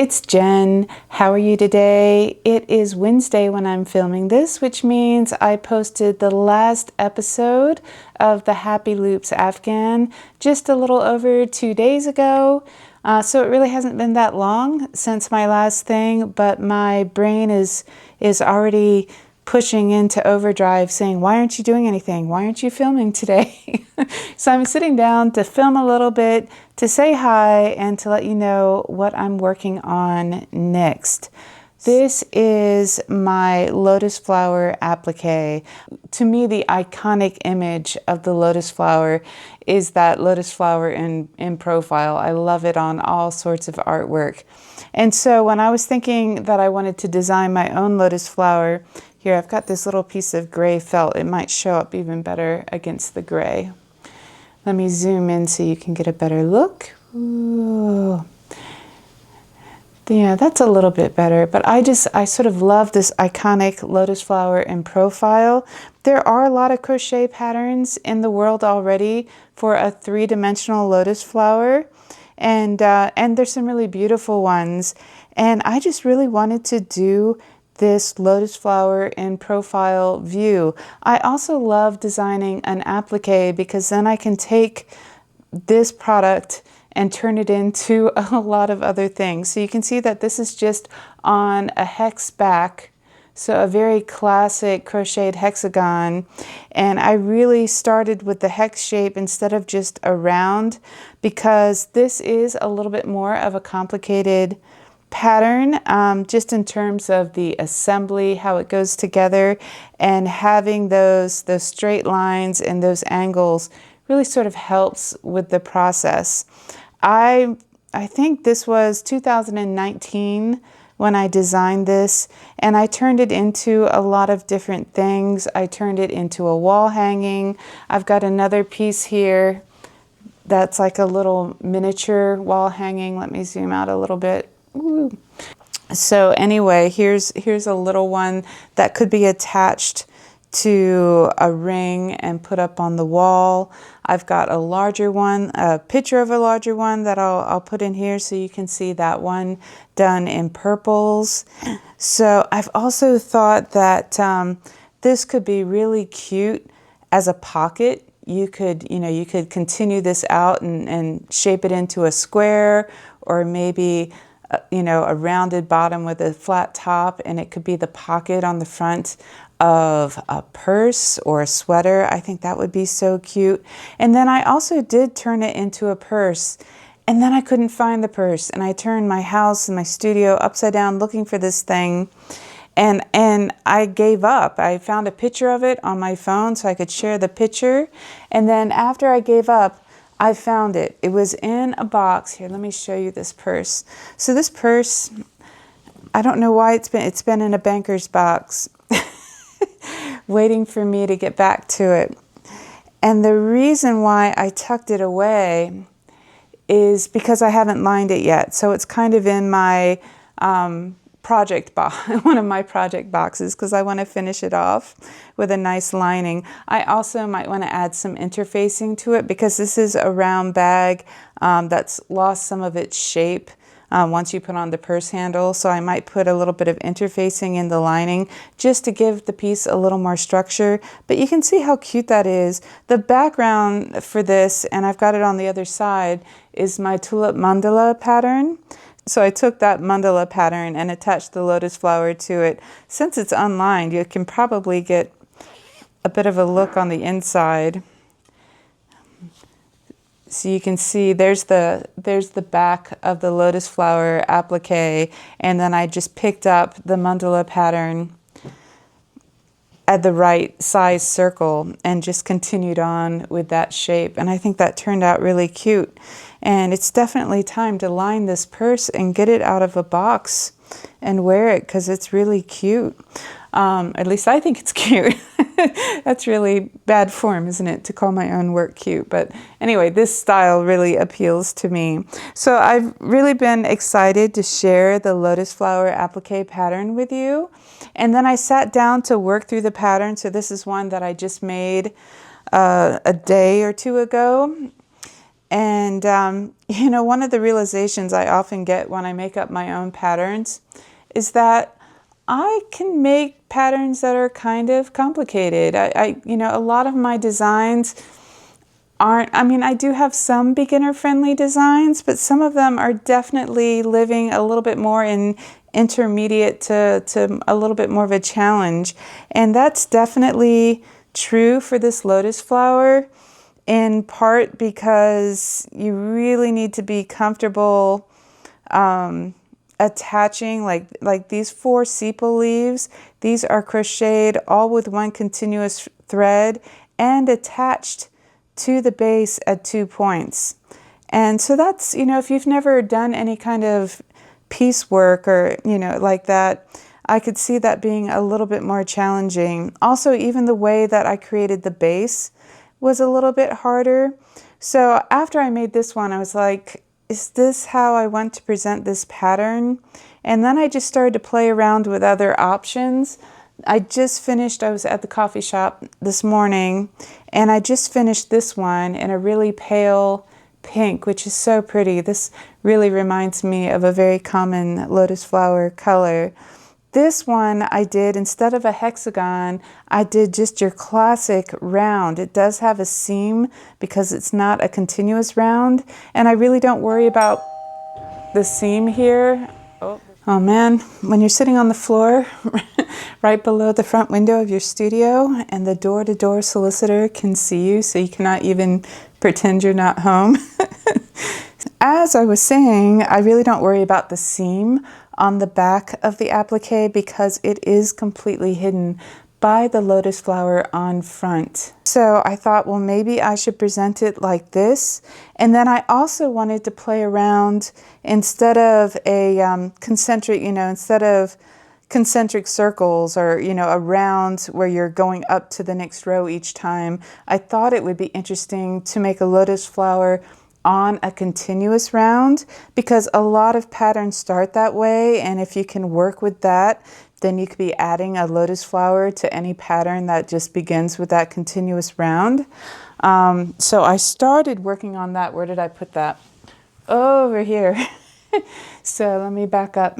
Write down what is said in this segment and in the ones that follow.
It's Jen. How are you today? It is Wednesday when I'm filming this, which means I posted the last episode of the Happy Loops Afghan just a little over 2 days ago. So it really hasn't been that long since my last thing, but my brain is already pushing into overdrive saying, why aren't you doing anything? Why aren't you filming today? So I'm sitting down to film a little bit, to say hi, and to let you know what I'm working on next. This is my lotus flower applique. To me, the iconic image of the lotus flower is that lotus flower in profile. I love it on all sorts of artwork. And so when I was thinking that I wanted to design my own lotus flower, here I've got this little piece of gray felt. It might show up even better against the gray. Let me zoom in so you can get a better look. Ooh. Yeah, that's a little bit better, but I sort of love this iconic lotus flower in profile. There are a lot of crochet patterns in the world already for a three-dimensional lotus flower, and there's some really beautiful ones. And I just really wanted to do this lotus flower in profile view. I also love designing an applique because then I can take this product and turn it into a lot of other things. So you can see that this is just on a hex back, so a very classic crocheted hexagon. And I really started with the hex shape instead of just a round because this is a little bit more of a complicated pattern, just in terms of the assembly, how it goes together, and having those straight lines and those angles really sort of helps with the process. I think this was 2019 when I designed this, and I turned it into a lot of different things. I turned it into a wall hanging. I've got another piece here that's like a little miniature wall hanging. Let me zoom out a little bit. Ooh. So anyway, here's a little one that could be attached to a ring and put up on the wall. I've got a larger one, a picture of a larger one that I'll put in here so you can see that one done in purples. So I've also thought that this could be really cute as a pocket. You could continue this out and shape it into a square, or maybe a rounded bottom with a flat top, and it could be the pocket on the front of a purse or a sweater. I think that would be so cute. And then I also did turn it into a purse, and then I couldn't find the purse, and I turned my house and my studio upside down looking for this thing, and I gave up. I found a picture of it on my phone so I could share the picture, and then after I gave up, I found it. It was in a box. Here, let me show you this purse. So this purse, I don't know why it's been in a banker's box waiting for me to get back to it. And the reason why I tucked it away is because I haven't lined it yet. So it's kind of in my project box, one of my project boxes, because I want to finish it off with a nice lining. I also might want to add some interfacing to it because this is a round bag that's lost some of its shape once you put on the purse handle. So I might put a little bit of interfacing in the lining just to give the piece a little more structure. But you can see how cute that is. The background for this, and I've got it on the other side, is my tulip mandala pattern. So I took that mandala pattern and attached the lotus flower to it. Since it's unlined, you can probably get a bit of a look on the inside. So you can see there's the back of the lotus flower applique, and then I just picked up the mandala pattern at the right size circle and just continued on with that shape. And I think that turned out really cute. And it's definitely time to line this purse and get it out of a box and wear it because it's really cute. At least I think it's cute. That's really bad form, isn't it, to call my own work cute? But anyway, this style really appeals to me. So I've really been excited to share the lotus flower applique pattern with you. And then I sat down to work through the pattern. So this is one that I just made a day or two ago. And, you know, one of the realizations I often get when I make up my own patterns is that I can make patterns that are kind of complicated. You know, a lot of my designs aren't, I mean, I do have some beginner-friendly designs, but some of them are definitely living a little bit more in intermediate to a little bit more of a challenge. And that's definitely true for this lotus flower, in part because you really need to be comfortable attaching like these 4 sepal leaves. These are crocheted all with one continuous thread and attached to the base at 2 points. And so that's, you know, if you've never done any kind of piecework or, you know, like that, I could see that being a little bit more challenging. Also, even the way that I created the base was a little bit harder. So after I made this one, I was like, is this how I want to present this pattern? And then I just started to play around with other options. I was at the coffee shop this morning, and I just finished this one in a really pale pink, which is so pretty. This really reminds me of a very common lotus flower color. This one I did, instead of a hexagon, I did just your classic round. It does have a seam because it's not a continuous round, and I really don't worry about the seam here. Oh man, when you're sitting on the floor right below the front window of your studio and the door-to-door solicitor can see you, so you cannot even pretend you're not home. As I was saying, I really don't worry about the seam on the back of the applique because it is completely hidden by the lotus flower on front. So I thought, well, maybe I should present it like this. And then I also wanted to play around, instead of a concentric, you know, instead of concentric circles or, you know, a round where you're going up to the next row each time, I thought it would be interesting to make a lotus flower on a continuous round, because a lot of patterns start that way, and if you can work with that, then you could be adding a lotus flower to any pattern that just begins with that continuous round. So I started working on that. Where did I put that? Over here. So let me back up.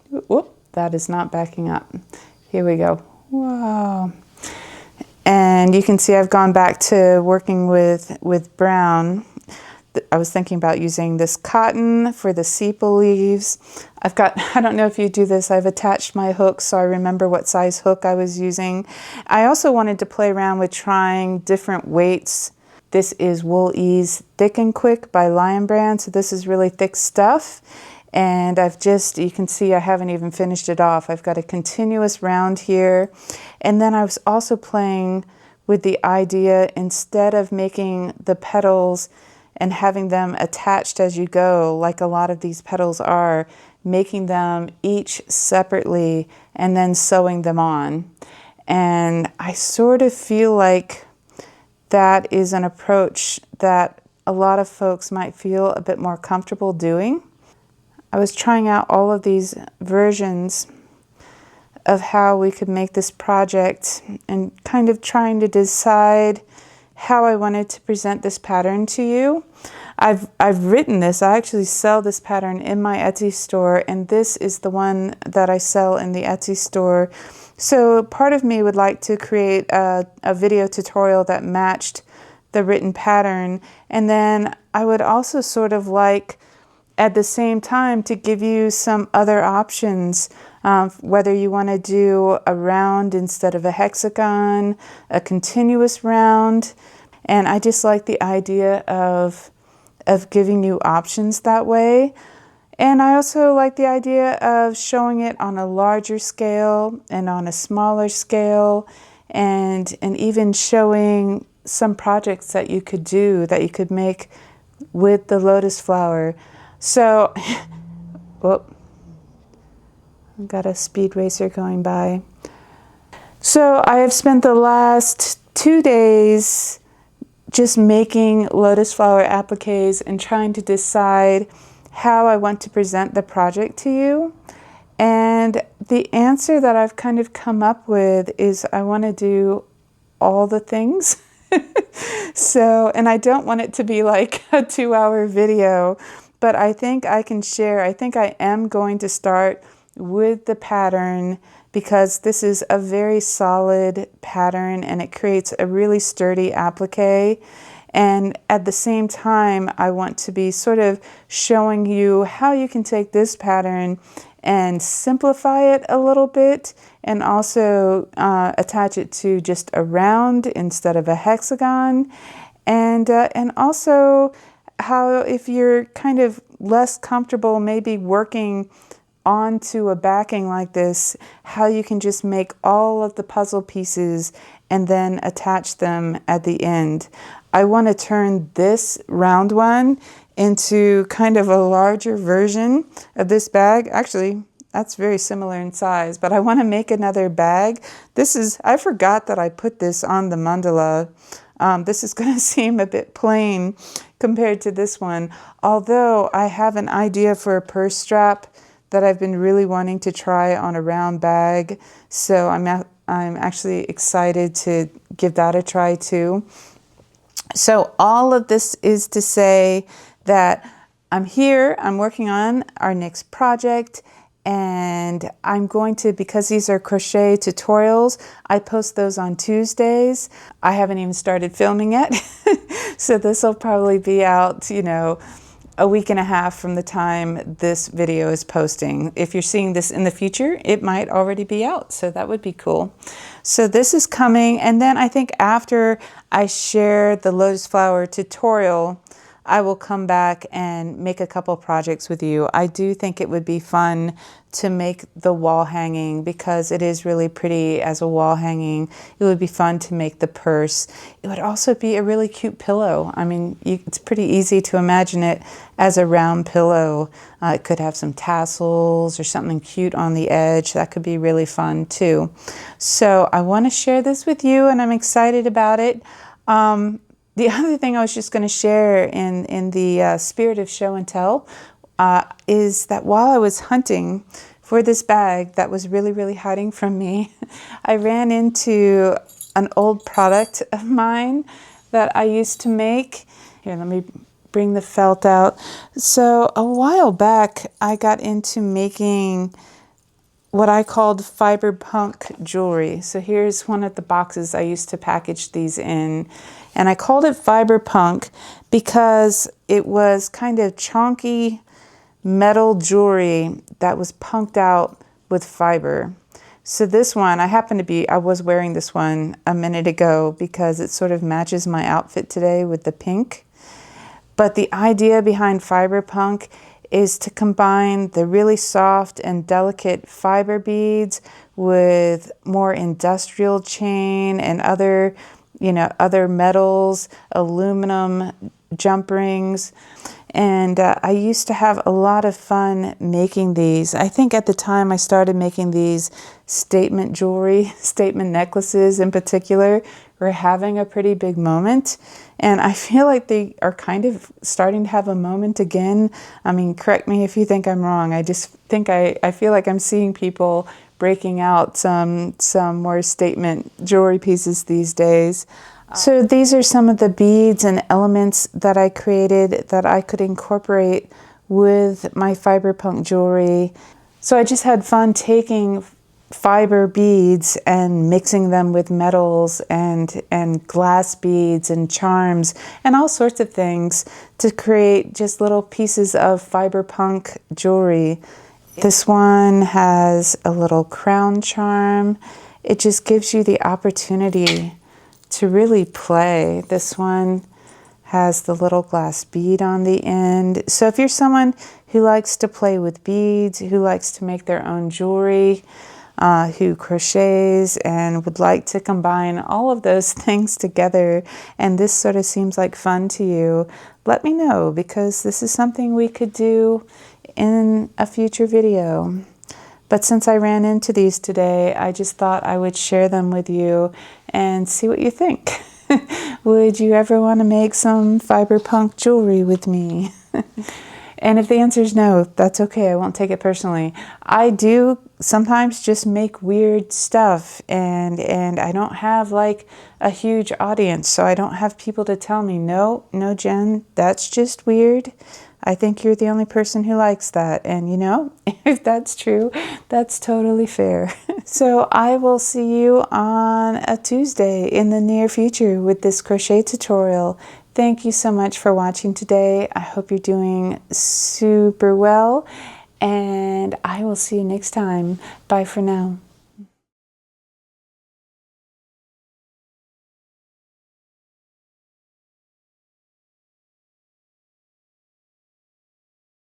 Whoop, that is not backing up. Here we go. Wow. And you can see I've gone back to working with brown. I was thinking about using this cotton for the sepal leaves. I don't know if you do this, I've attached my hooks so I remember what size hook I was using. I also wanted to play around with trying different weights. This is Wool Ease Thick and Quick by Lion Brand, so this is really thick stuff. And you can see I haven't even finished it off. I've got a continuous round here. And then I was also playing with the idea, instead of making the petals and having them attached as you go, like a lot of these petals are, making them each separately and then sewing them on. And I sort of feel like that is an approach that a lot of folks might feel a bit more comfortable doing. I was trying out all of these versions of how we could make this project and kind of trying to decide how I wanted to present this pattern to you. I've written this. I actually sell this pattern in my Etsy store, and this is the one that I sell in the Etsy store. So part of me would like to create a video tutorial that matched the written pattern, and then I would also sort of like, at the same time, to give you some other options, whether you want to do a round instead of a hexagon, a continuous round. And I just like the idea of giving you options that way. And I also like the idea of showing it on a larger scale and on a smaller scale, and even showing some projects that you could do, that you could make with the lotus flower. So, whoop, I've got a speed racer going by. So I have spent the last 2 days just making lotus flower appliques and trying to decide how I want to present the project to you. And the answer that I've kind of come up with is I want to do all the things. So, and I don't want it to be like a 2-hour video, but I think I can share. I think I am going to start with the pattern because this is a very solid pattern and it creates a really sturdy applique. And at the same time, I want to be sort of showing you how you can take this pattern and simplify it a little bit and also attach it to just a round instead of a hexagon. And also how if you're kind of less comfortable maybe working onto a backing like this, how you can just make all of the puzzle pieces and then attach them at the end. I want to turn this round one into kind of a larger version of this bag. Actually, that's very similar in size, but I want to make another bag. I forgot that I put this on the mandala. This is going to seem a bit plain compared to this one, although I have an idea for a purse strap that I've been really wanting to try on a round bag. So I'm actually excited to give that a try too. So all of this is to say that I'm here, I'm working on our next project, and I'm going to, because these are crochet tutorials, I post those on Tuesdays. I haven't even started filming yet. So this will probably be out, a week and a half from the time this video is posting. If you're seeing this in the future, it might already be out, so that would be cool. So this is coming, and then I think after I share the lotus flower tutorial, I will come back and make a couple projects with you. I do think it would be fun to make the wall hanging because it is really pretty as a wall hanging. It would be fun to make the purse. It would also be a really cute pillow. I mean, it's pretty easy to imagine it as a round pillow. It could have some tassels or something cute on the edge. That could be really fun too. So I want to share this with you and I'm excited about it. The other thing I was just going to share in the spirit of show and tell is that while I was hunting for this bag that was really, really hiding from me, I ran into an old product of mine that I used to make. Here, let me bring the felt out. So a while back, I got into making what I called Fiberpunk jewelry. So here's one of the boxes I used to package these in. And I called it Fiberpunk because it was kind of chunky metal jewelry that was punked out with fiber. So this one, I was wearing this one a minute ago because it sort of matches my outfit today with the pink. But the idea behind Fiberpunk is to combine the really soft and delicate fiber beads with more industrial chain and other metals, aluminum jump rings. And I used to have a lot of fun making these. I think at the time I started making these statement jewelry, statement necklaces in particular, were having a pretty big moment. And I feel like they are kind of starting to have a moment again. I mean, correct me if you think I'm wrong. I just think I feel like I'm seeing people breaking out some more statement jewelry pieces these days. So these are some of the beads and elements that I created that I could incorporate with my Fiberpunk jewelry. So I just had fun taking fiber beads and mixing them with metals and glass beads and charms and all sorts of things to create just little pieces of Fiberpunk jewelry. This one has a little crown charm. It just gives you the opportunity to really play. This one has the little glass bead on the end. So if you're someone who likes to play with beads, who likes to make their own jewelry, who crochets and would like to combine all of those things together, and this sort of seems like fun to you, let me know because this is something we could do in a future video. But since I ran into these today, I just thought I would share them with you and see what you think. Would you ever want to make some Fiberpunk jewelry with me? And if the answer is no, that's okay. I won't take it personally. I do sometimes just make weird stuff, and I don't have like a huge audience, so I don't have people to tell me, no, Jen, that's just weird. I think you're the only person who likes that. And you know, if that's true, that's totally fair. So I will see you on a Tuesday in the near future with this crochet tutorial. Thank you so much for watching today. I hope you're doing super well, and I will see you next time. Bye for now.